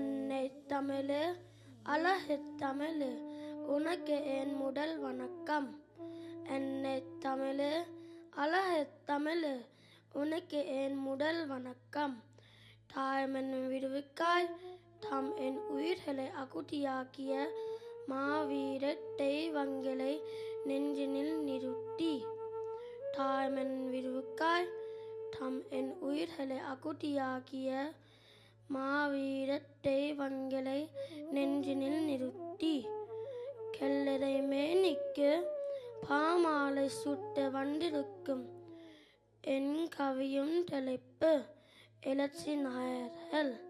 அன்னை தமிழு அழகு தமிழு உனக்கு என் முதல் வணக்கம். அன்னை தமிழு அழகு தமிழு உனக்கு என் முதல் வணக்கம். தாய்மண் விடுவிக்காய் தாம் என் உயிர்களை அகுதியாக்கிய மாவீர தெய்வங்களை நெஞ்சினில் நிறுத்தி. தாய்மண் விடுவிக்காய் தாம் என் உயிர்களை அகுதியாக்கிய மாவீர தெய்வங்களை நெஞ்சினில் நிறுத்தி. கல்லறை மேனிக்கு பாமாலை சுட்டு வந்திருக்கும் என் கவியும் தலைப்பு எழுச்சி நாயர்கள்.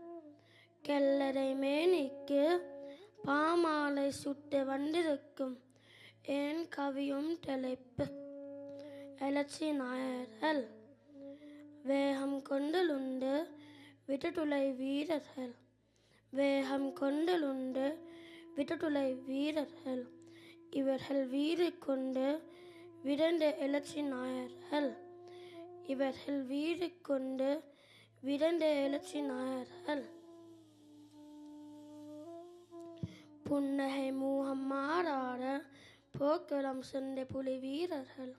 கல்லறை மேனிக்கு பாமாலை சுட்டு வந்திருக்கும் என் கவியும் தலைப்பு எழுச்சி நாயர்கள். வேகம் கொண்டலுண்டு விடுதலை வீரர்கள். வேகம் கொண்டலுண்டு விடுதலை வீரர்கள். இவர்கள் வீறு கொண்டு விரைந்த எழுச்சி நாயர்கள். இவர்கள் வீறு கொண்டு விரைந்த எழுச்சி நாயர்கள். புன்னகை மூகம் மாறாத போர்க்களம் சென்ற புலி வீரர்கள்.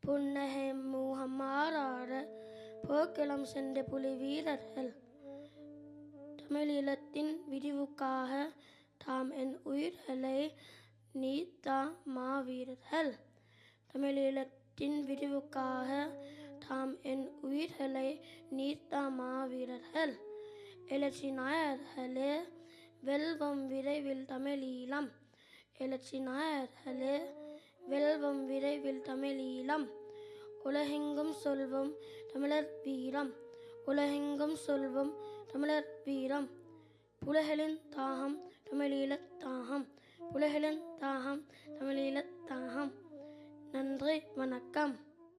புன்னகை மூகம் மாறாத போர்க்களம் சென்ற புலி வீரர்கள். தமிழீழத்தின் விடிவுக்காக தாம் என் உயிர்களை நீத்த மாவீரர்கள். தமிழீழத்தின் விடிவுக்காக தாம் என் உயிர்களை நீத்த மாவீரர்கள். எழுச்சி நாயர்களே, வெல்வம் விரைவில் தமிழீழம். எழுச்சி நாயர்களே, வெல்வம் விரைவில் தமிழீழம். உலகெங்கும் சொல்வோம் தமிழர் வீரம். உலகெங்கும் சொல்வோம் தமிழர் வீரம். புலகளின் தாகம் தமிழீழத் தாகம். புலகளின் தாகம் தமிழீழத் தாகம். நன்றி, வணக்கம்.